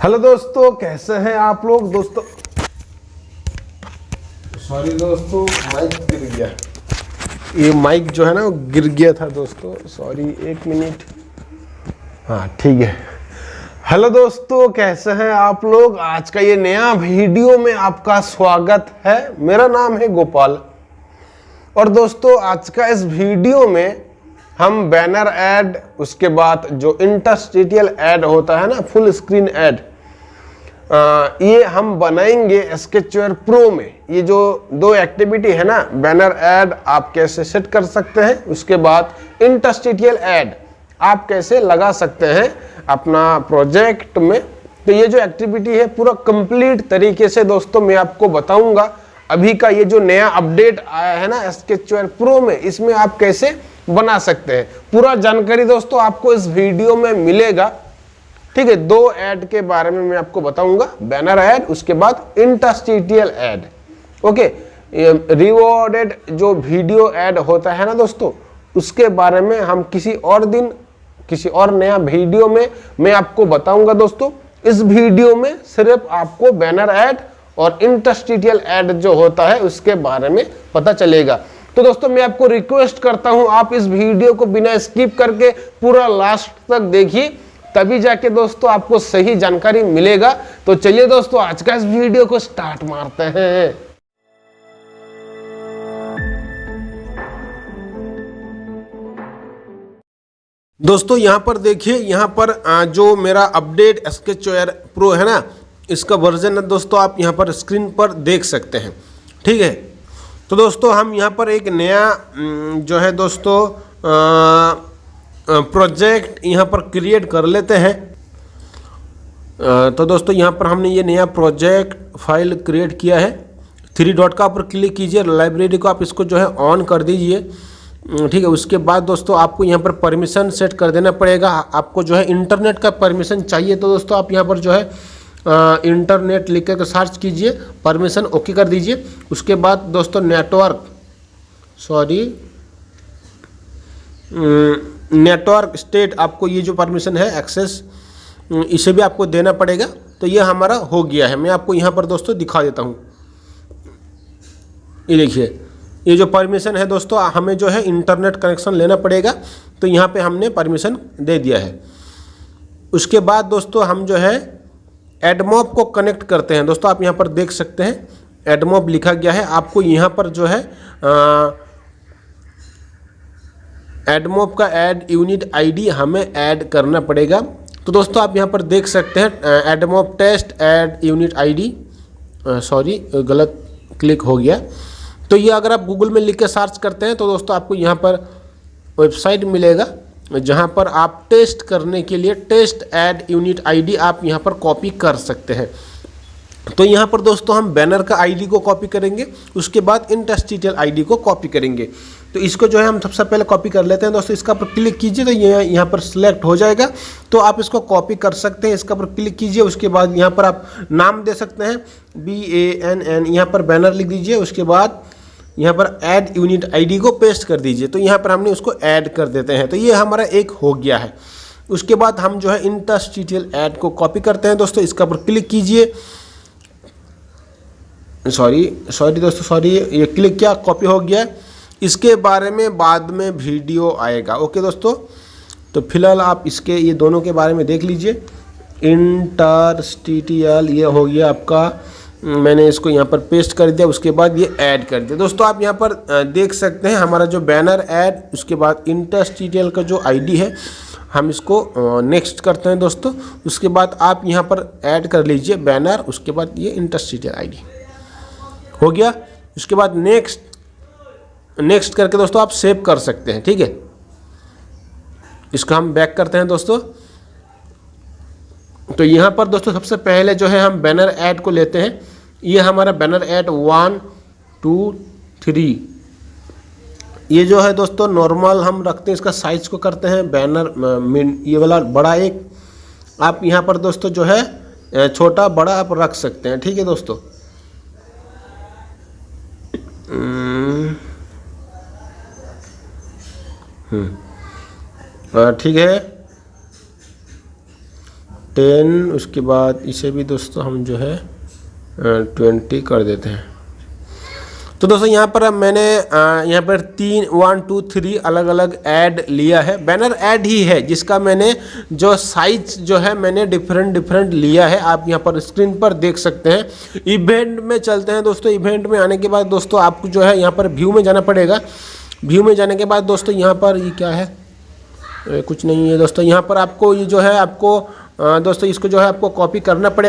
Hello दोस्तों, कैसे हैं आप लोग। दोस्तों सॉरी दोस्तों, माइक गिर गया। ये माइक जो है ना वो गिर गया था दोस्तों, सॉरी, एक मिनट। हाँ ठीक है। हेलो दोस्तों, कैसे हैं आप लोग। आज का ये नया वीडियो में आपका स्वागत है। मेरा नाम है गोपाल और दोस्तों आज का इस वीडियो में हम बैनर ऐड, उसके बाद जो इंटरस्टिशियल ऐड होता है ना, फुल स्क्रीन ऐड, ये हम बनाएंगे स्केचर प्रो में। ये जो दो एक्टिविटी है ना, बैनर ऐड आप कैसे सेट कर सकते हैं, उसके बाद इंटरस्टिशियल ऐड आप कैसे लगा सकते हैं अपना प्रोजेक्ट में। तो ये जो एक्टिविटी है पूरा कंप्लीट तरीके से दोस्तों मैं आपको बताऊंगा। अभी का ये जो नया अपडेट आया है ना स्केचर प्रो में, इसमें आप कैसे बना सकते हैं, पूरा जानकारी दोस्तों आपको इस वीडियो में मिलेगा। ठीक है, दो ऐड के बारे में मैं आपको बताऊंगा, बैनर ऐड, उसके बाद इंटरस्टिशियल ऐड। ओके, रिवॉर्डेड जो वीडियो ऐड होता है ना दोस्तों, उसके बारे में हम किसी और दिन किसी और नया वीडियो में मैं आपको बताऊंगा दोस्तों। इस वीडियो में सिर्फ आपको बैनर ऐड और इंटरस्टिशियल ऐड जो होता है उसके बारे में पता चलेगा। तो दोस्तों मैं आपको रिक्वेस्ट करता हूं, आप इस वीडियो को बिना स्किप करके पूरा लास्ट तक देखिए, तभी जाके दोस्तों आपको सही जानकारी मिलेगा। तो चलिए दोस्तों आज का इस वीडियो को स्टार्ट मारते हैं। दोस्तों यहां पर देखिए, यहां पर जो मेरा अपडेट स्केचर प्रो है ना, इसका वर्जन है दोस्तों, आप यहां पर स्क्रीन पर देख सकते हैं। ठीक है, तो दोस्तों हम यहां पर एक नया जो है दोस्तों प्रोजेक्ट यहाँ पर क्रिएट कर लेते हैं। तो दोस्तों यहाँ पर हमने ये नया प्रोजेक्ट फाइल क्रिएट किया है। 3 डॉट का ऊपर क्लिक कीजिए, लाइब्रेरी को आप इसको जो है ऑन कर दीजिए। ठीक है, उसके बाद दोस्तों आपको यहाँ पर परमिशन सेट कर देना पड़ेगा। आपको जो है इंटरनेट का परमिशन चाहिए, तो दोस्तों आप यहाँ पर जो है इंटरनेट लिख कर सर्च कीजिए, परमिशन ओके कर दीजिए। उसके बाद दोस्तों नेटवर्क स्टेट, आपको ये जो परमिशन है एक्सेस, इसे भी आपको देना पड़ेगा। तो ये हमारा हो गया है। मैं आपको यहाँ पर दोस्तों दिखा देता हूँ। ये देखिए, ये जो परमिशन है दोस्तों, हमें जो है इंटरनेट कनेक्शन लेना पड़ेगा, तो यहाँ पे हमने परमिशन दे दिया है। उसके बाद दोस्तों हम जो है एडमॉब को कनेक्ट करते हैं। दोस्तों आप यहाँ पर देख सकते हैं एडमॉब लिखा गया है। आपको यहाँ पर जो है एडमॉब का ऐड यूनिट आईडी हमें ऐड करना पड़ेगा। तो दोस्तों आप यहाँ पर देख सकते हैं AdMob test ad unit ID, sorry गलत क्लिक हो गया। तो ये अगर आप गूगल में लिख के सर्च करते हैं तो दोस्तों आपको यहाँ पर वेबसाइट मिलेगा, जहाँ पर आप टेस्ट करने के लिए टेस्ट ऐड यूनिट आईडी आप यहाँ पर कॉपी कर सकते हैं। तो यहाँ पर दोस्तों हम बैनर का आईडी को कॉपी करेंगे, उसके बाद इंटरस्टिशियल आईडी को कॉपी करेंगे। तो इसको जो है हम सबसे पहले कॉपी कर लेते हैं दोस्तों। इसका पर क्लिक कीजिए तो ये यहाँ पर सिलेक्ट हो जाएगा, तो आप इसको कॉपी कर सकते हैं। इसका पर क्लिक कीजिए, उसके बाद यहाँ पर आप नाम दे सकते हैं BANN, यहाँ पर बैनर लिख दीजिए। उसके बाद यहाँ पर ऐड यूनिट आईडी को पेस्ट कर दीजिए। तो यहाँ पर हमने उसको ऐड कर देते हैं। तो ये हमारा एक हो गया है। उसके बाद हम जो है इंटरस्टिशियल ऐड को कॉपी करते हैं दोस्तों। इसका पर क्लिक कीजिए, सॉरी दोस्तों, सॉरी, ये क्लिक किया, कॉपी हो गया। इसके बारे में बाद में वीडियो आएगा। ओके दोस्तों, तो फिलहाल आप इसके ये दोनों के बारे में देख लीजिए। इंटरस्टिशियल ये हो गया आपका, मैंने इसको यहाँ पर पेस्ट कर दिया। उसके बाद ये ऐड कर दिया। दोस्तों आप यहाँ पर देख सकते हैं हमारा जो बैनर ऐड, उसके बाद इंटरस्टिशियल का जो आईडी है, हम इसको नेक्स्ट करते हैं दोस्तों। उसके बाद आप यहाँ पर ऐड कर लीजिए बैनर, उसके बाद ये इंटरस्टिशियल आईडी हो गया। उसके बाद नेक्स्ट करके दोस्तों आप सेव कर सकते हैं। ठीक है, इसका हम बैक करते हैं दोस्तों। तो यहाँ पर दोस्तों सबसे पहले जो है हम बैनर ऐड को लेते हैं। ये हमारा बैनर ऐड 1 2 3, ये जो है दोस्तों नॉर्मल हम रखते हैं, इसका साइज को करते हैं बैनर ये वाला बड़ा एक। आप यहाँ पर दोस्तों जो है छोटा बड़ा आप रख सकते हैं। ठीक है दोस्तों, ठीक है। 10, उसके बाद इसे भी दोस्तों हम जो है 20 कर देते हैं। तो दोस्तों यहाँ पर मैंने यहाँ पर 1 2 3 अलग अलग ऐड लिया है, बैनर ऐड ही है, जिसका मैंने जो साइज जो है मैंने डिफरेंट लिया है। आप यहाँ पर स्क्रीन पर देख सकते हैं। इवेंट में चलते हैं दोस्तों। इवेंट में आने के बाद दोस्तों आपको जो है यहाँ पर व्यू में जाना पड़ेगा। व्यू में जाने के बाद दोस्तों यहाँ पर ये क्या है, कुछ नहीं है दोस्तों। यहाँ पर आपको ये जो है आपको दोस्तों इसको जो है आपको कॉपी करना पड़े।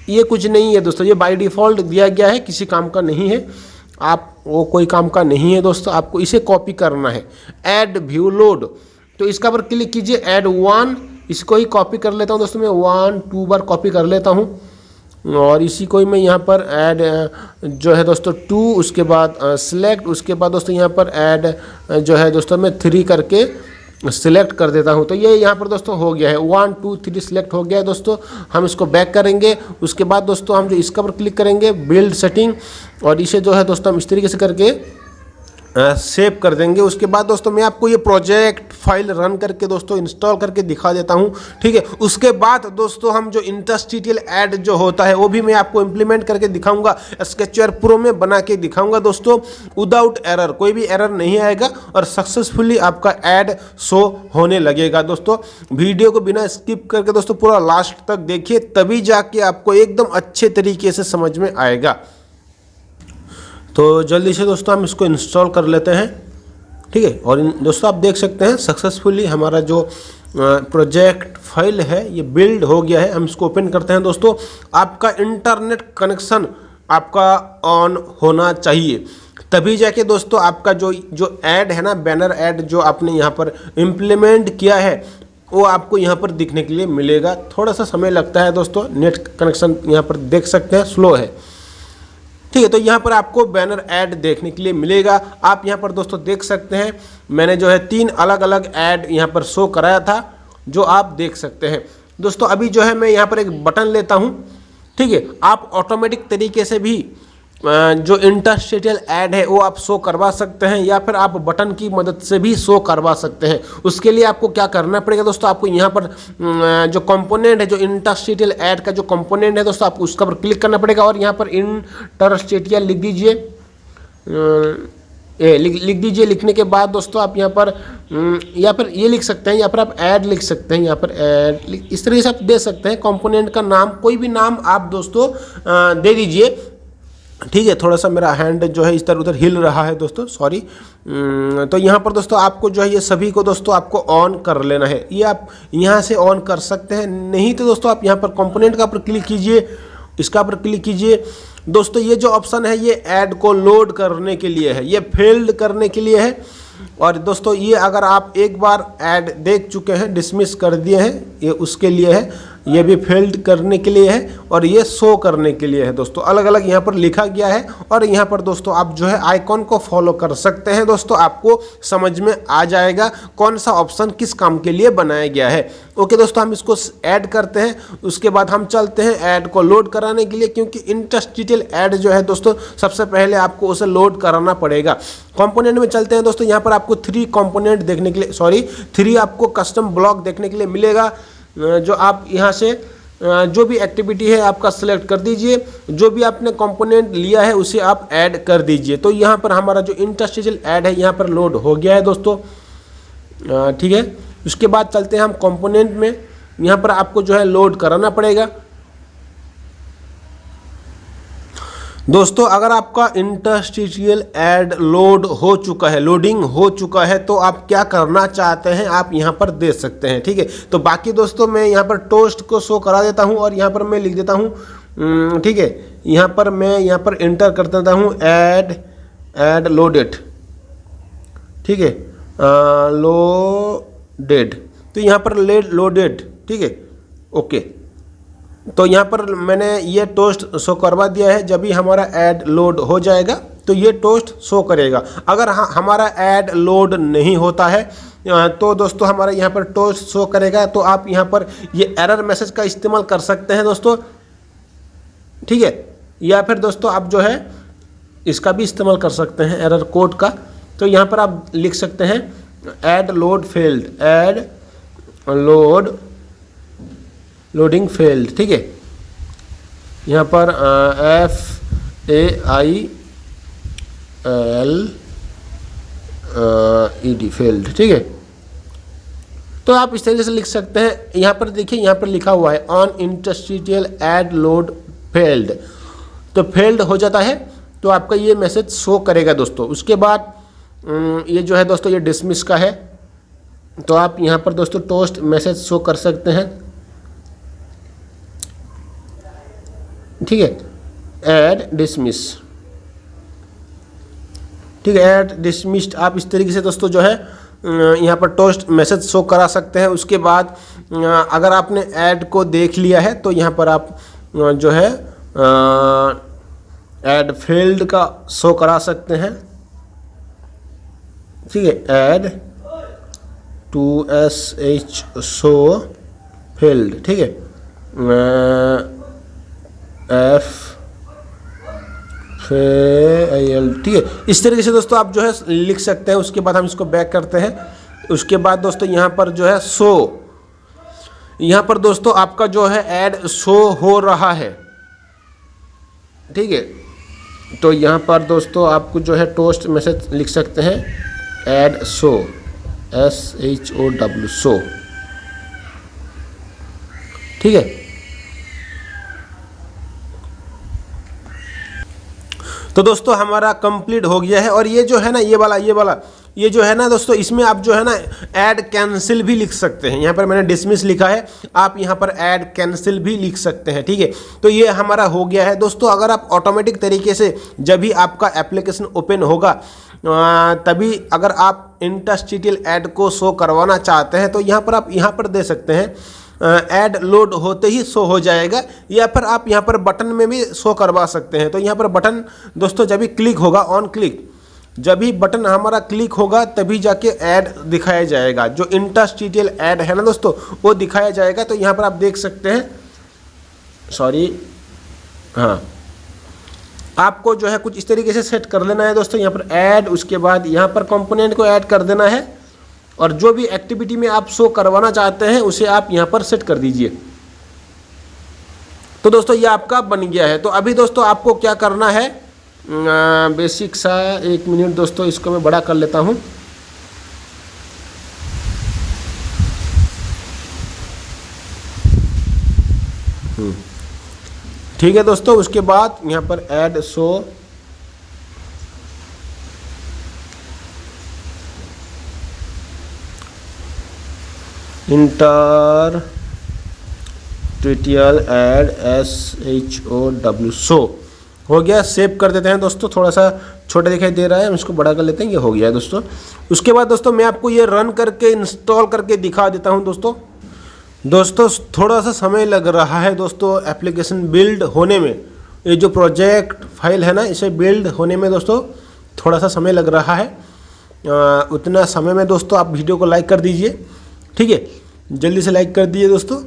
ये कुछ नहीं है दोस्तों, ये बाय डिफ़ॉल्ट दिया गया है, किसी काम का नहीं है, आप वो कोई काम का नहीं है दोस्तों। आपको इसे कॉपी करना है। ऐड व्यू लोड, तो इसका पर क्लिक कीजिए। ऐड 1, इसको ही कॉपी कर लेता हूँ दोस्तों। मैं 1 2 बार कॉपी कर लेता हूँ और इसी को ही मैं यहाँ पर ऐड जो है दोस्तों 2, उसके बाद सिलेक्ट, उसके बाद दोस्तों यहाँ पर ऐड जो है दोस्तों मैं 3 करके सिलेक्ट कर देता हूं। तो ये यहाँ पर दोस्तों हो गया है, 1 2 3 सिलेक्ट हो गया है दोस्तों। हम इसको बैक करेंगे। उसके बाद दोस्तों हम जो इसका पर क्लिक करेंगे बिल्ड सेटिंग, और इसे जो है दोस्तों हम इस तरीके से करके सेव कर देंगे। उसके बाद दोस्तों मैं आपको ये प्रोजेक्ट फाइल रन करके दोस्तों इंस्टॉल करके दिखा देता हूँ, ठीक है। उसके बाद दोस्तों हम जो इंटरस्टिशियल ऐड जो होता है वो भी मैं आपको इम्प्लीमेंट करके दिखाऊंगा, स्केचर प्रो में बना के दिखाऊंगा दोस्तों, विदाउट एरर, कोई भी एरर नहीं आएगा और सक्सेसफुली आपका ऐड शो होने लगेगा दोस्तों। वीडियो को बिना स्किप करके दोस्तों पूरा लास्ट तक देखिए, तभी जाके आपको एकदम अच्छे तरीके से समझ में आएगा। तो जल्दी से दोस्तों हम इसको इंस्टॉल कर लेते हैं, ठीक है। और दोस्तों आप देख सकते हैं सक्सेसफुली हमारा जो प्रोजेक्ट फाइल है ये बिल्ड हो गया है। हम इसको ओपन करते हैं दोस्तों। आपका इंटरनेट कनेक्शन आपका ऑन होना चाहिए, तभी जाके दोस्तों आपका जो ऐड है ना, बैनर ऐड जो आपने यहाँ पर इम्प्लीमेंट किया है वो आपको यहाँ पर दिखने के लिए मिलेगा। थोड़ा सा समय लगता है दोस्तों, नेट कनेक्शन यहाँ पर देख सकते हैं स्लो है, ठीक है। तो यहाँ पर आपको बैनर ऐड देखने के लिए मिलेगा। आप यहाँ पर दोस्तों देख सकते हैं मैंने जो है 3 अलग अलग ऐड यहाँ पर शो कराया था, जो आप देख सकते हैं दोस्तों। अभी जो है मैं यहाँ पर एक बटन लेता हूँ, ठीक है। आप ऑटोमेटिक तरीके से भी जो इंटरस्टिशियल ऐड है वो आप शो करवा सकते हैं, या फिर आप बटन की मदद से भी शो करवा सकते हैं। उसके लिए आपको क्या करना पड़ेगा दोस्तों, आपको यहाँ पर जो कंपोनेंट है, जो इंटरस्टिशियल ऐड का जो कंपोनेंट है दोस्तों, आपको उसका पर क्लिक करना पड़ेगा और यहाँ पर इंटरस्टिशियल लिख दीजिए। लिख दीजिए। लिखने के बाद दोस्तों आप यहाँ पर ये लिख सकते हैं, यहाँ पर आप ऐड लिख सकते हैं, यहाँ पर ऐड इस तरीके से आप दे सकते हैं। कंपोनेंट का नाम कोई भी नाम आप दोस्तों दे दीजिए, ठीक है। थोड़ा सा मेरा हैंड जो है इधर उधर हिल रहा है दोस्तों, सॉरी। तो यहाँ पर दोस्तों आपको जो है ये सभी को दोस्तों आपको ऑन कर लेना है। ये आप यहाँ से ऑन कर सकते हैं, नहीं तो दोस्तों आप यहाँ पर कंपोनेंट का पर क्लिक कीजिए, इसका पर क्लिक कीजिए दोस्तों। ये जो ऑप्शन है ये ऐड को लोड करने के लिए है, ये फील्ड करने के लिए है। और दोस्तों ये अगर आप एक बार ऐड देख चुके हैं, डिसमिस कर दिए हैं, ये उसके लिए है। ये भी फील्ड करने के लिए है और ये शो करने के लिए है दोस्तों। अलग अलग यहाँ पर लिखा गया है और यहाँ पर दोस्तों आप जो है आइकॉन को फॉलो कर सकते हैं दोस्तों। आपको समझ में आ जाएगा कौन सा ऑप्शन किस काम के लिए बनाया गया है। ओके दोस्तों, हम इसको ऐड करते हैं। उसके बाद हम चलते हैं ऐड को लोड कराने के लिए, क्योंकि इंटरस्टिशियल ऐड जो है दोस्तों सबसे पहले आपको उसे लोड कराना पड़ेगा। कंपोनेंट में चलते हैं दोस्तों। यहाँ पर आपको 3 कंपोनेंट देखने के लिए, सॉरी 3 आपको कस्टम ब्लॉक देखने के लिए मिलेगा, जो आप यहाँ से जो भी एक्टिविटी है आपका सिलेक्ट कर दीजिए। जो भी आपने कंपोनेंट लिया है उसे आप ऐड कर दीजिए। तो यहाँ पर हमारा जो इंटरस्टिशियल ऐड है यहाँ पर लोड हो गया है दोस्तों, ठीक है। उसके बाद चलते हैं हम कंपोनेंट में। यहाँ पर आपको जो है लोड कराना पड़ेगा दोस्तों। अगर आपका इंटरस्टिशियल ऐड लोड हो चुका है, लोडिंग हो चुका है, तो आप क्या करना चाहते हैं आप यहाँ पर दे सकते हैं, ठीक है। तो बाकी दोस्तों मैं यहाँ पर टोस्ट को शो करा देता हूँ और यहाँ पर मैं लिख देता हूँ, ठीक है। यहाँ पर मैं यहाँ पर इंटर कर देता हूँ ऐड लोडेड, ठीक है, लोडेड। तो यहाँ पर लोडेड, ठीक है, ओके। तो यहाँ पर मैंने ये टोस्ट शो करवा दिया है। जब भी हमारा ऐड लोड हो जाएगा तो ये टोस्ट शो करेगा। अगर हमारा ऐड लोड नहीं होता है तो दोस्तों हमारा यहाँ पर टोस्ट शो करेगा। तो आप यहाँ पर ये एरर मैसेज का इस्तेमाल कर सकते हैं दोस्तों, ठीक है। या फिर दोस्तों आप जो है इसका भी इस्तेमाल कर सकते हैं, एरर कोड का। तो यहाँ पर आप लिख सकते हैं add load failed, add load loading failed, ठीक है। यहाँ पर FAILED फेल्ड, ठीक है। तो आप इस तरीके से लिख सकते हैं। यहाँ पर देखिए, यहाँ पर लिखा हुआ है on interstitial add load failed, तो फेल्ड हो जाता है तो आपका ये मैसेज शो करेगा दोस्तों। उसके बाद ये जो है दोस्तों ये डिसमिस का है, तो आप यहाँ पर दोस्तों टोस्ट मैसेज शो कर सकते हैं, ठीक है। ऐड डिसमिस, ठीक है, ऐड डिसमिस्ड। आप इस तरीके से दोस्तों जो है यहाँ पर टोस्ट मैसेज शो करा सकते हैं। उसके बाद अगर आपने ऐड को देख लिया है तो यहाँ पर आप जो है ऐड फेल्ड का शो करा सकते हैं, ठीक है। Add to SH show failed, ठीक है। FAIL, ठीक है। इस तरीके से दोस्तों आप जो है लिख सकते हैं। उसके बाद हम इसको बैक करते हैं। उसके बाद दोस्तों यहाँ पर जो है शो, यहाँ पर दोस्तों आपका जो है ऐड शो हो रहा है, ठीक है। तो यहाँ पर दोस्तों आपको जो है टोस्ट मैसेज लिख सकते हैं, ऐड शो SHOW शो, ठीक है। तो दोस्तों हमारा कंप्लीट हो गया है। और ये जो है ना ये जो है ना दोस्तों, इसमें आप जो है ना ऐड कैंसिल भी लिख सकते हैं। यहाँ पर मैंने डिसमिस लिखा है, आप यहाँ पर ऐड कैंसिल भी लिख सकते हैं, ठीक है। तो ये हमारा हो गया है दोस्तों। अगर आप ऑटोमेटिक तरीके से जब भी आपका एप्लीकेशन ओपन होगा तभी अगर आप इंटरस्टिशियल ऐड को शो करवाना चाहते हैं तो यहाँ पर आप यहाँ पर दे सकते हैं, ऐड लोड होते ही शो हो जाएगा, या फिर आप यहाँ पर बटन में भी शो करवा सकते हैं। तो यहाँ पर बटन दोस्तों जब भी क्लिक होगा, ऑन क्लिक, जब भी बटन हमारा क्लिक होगा तभी जाके ऐड दिखाया जाएगा। जो इंटरस्टिशियल ऐड है ना दोस्तों वो दिखाया जाएगा। तो यहाँ पर आप देख सकते हैं, सॉरी, हाँ, आपको जो है कुछ इस तरीके से सेट कर लेना है दोस्तों। यहाँ पर ऐड, उसके बाद यहाँ पर कंपोनेंट को ऐड कर देना है, और जो भी एक्टिविटी में आप शो करवाना चाहते हैं उसे आप यहाँ पर सेट कर दीजिए। तो दोस्तों ये आपका बन गया है। तो अभी दोस्तों आपको क्या करना है, बेसिक सा, एक मिनट दोस्तों, इसको मैं बड़ा कर लेता हूँ। ठीक है दोस्तों। उसके बाद यहाँ पर add show, interstitial add SHOW show हो गया। सेव कर देते हैं दोस्तों। थोड़ा सा छोटा दिखाई दे रहा है, हम इसको बड़ा कर लेते हैं। ये हो गया है दोस्तों। उसके बाद दोस्तों मैं आपको ये रन करके इंस्टॉल करके दिखा देता हूं दोस्तों थोड़ा सा समय लग रहा है दोस्तों एप्लीकेशन बिल्ड होने में। ये जो प्रोजेक्ट फाइल है ना, इसे बिल्ड होने में दोस्तों थोड़ा सा समय लग रहा है। उतना समय में दोस्तों आप वीडियो को लाइक कर दीजिए, ठीक है, जल्दी से लाइक कर दीजिए दोस्तों।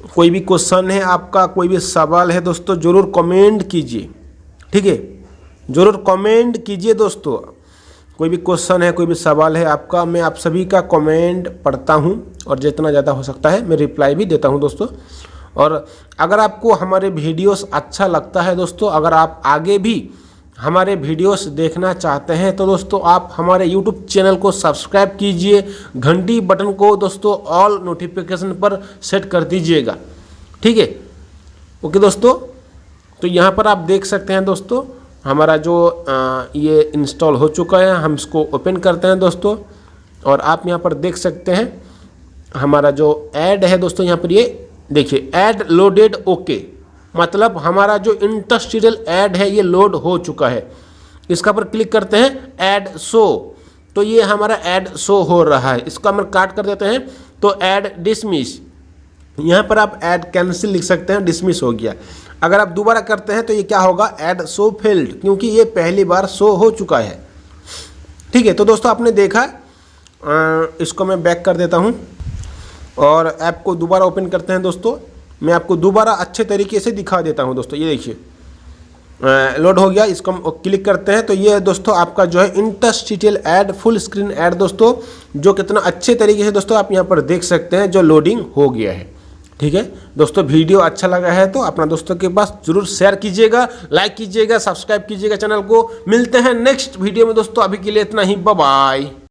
कोई भी क्वेश्चन है आपका, कोई भी सवाल है दोस्तों, ज़रूर कमेंट कीजिए, ठीक है, ज़रूर कमेंट कीजिए दोस्तों। कोई भी क्वेश्चन है, कोई भी सवाल है आपका, मैं आप सभी का कमेंट पढ़ता हूं और जितना ज़्यादा हो सकता है मैं रिप्लाई भी देता हूं दोस्तों। और अगर आपको हमारे वीडियोस अच्छा लगता है दोस्तों, अगर आप आगे भी हमारे वीडियोस देखना चाहते हैं तो दोस्तों आप हमारे यूट्यूब चैनल को सब्सक्राइब कीजिए, घंटी बटन को दोस्तों ऑल नोटिफिकेशन पर सेट कर दीजिएगा, ठीक है। ओके दोस्तों, तो यहाँ पर आप देख सकते हैं दोस्तों हमारा जो ये इंस्टॉल हो चुका है। हम इसको ओपन करते हैं दोस्तों, और आप यहाँ पर देख सकते हैं हमारा जो ऐड है दोस्तों, यहाँ पर ये देखिए ऐड लोडेड ओके, मतलब हमारा जो इंटरस्टिशियल ऐड है ये लोड हो चुका है। इसका पर क्लिक करते हैं ऐड शो, तो ये हमारा ऐड शो हो रहा है। इसका हम काट कर देते हैं तो ऐड डिसमिस, यहाँ पर आप ऐड कैंसिल लिख सकते हैं, डिसमिस हो गया। अगर आप दोबारा करते हैं तो ये क्या होगा, ऐड शो फेल्ड, क्योंकि ये पहली बार शो हो चुका है, ठीक है। तो दोस्तों आपने देखा, इसको मैं बैक कर देता हूँ और ऐप को दोबारा ओपन करते हैं दोस्तों। मैं आपको दोबारा अच्छे तरीके से दिखा देता हूँ दोस्तों। ये देखिए लोड हो गया, इसको हम क्लिक करते हैं तो ये दोस्तों आपका जो है interstitial add full screen add दोस्तों, जो कितना अच्छे तरीके से दोस्तों आप यहाँ पर देख सकते हैं जो लोडिंग हो गया है, ठीक है दोस्तों, वीडियो अच्छा लगा है तो अपना दोस्तों के पास जरूर शेयर कीजिएगा, लाइक कीजिएगा, सब्सक्राइब कीजिएगा चैनल को। मिलते हैं नेक्स्ट वीडियो में दोस्तों, अभी के लिए इतना ही, बाय बाय।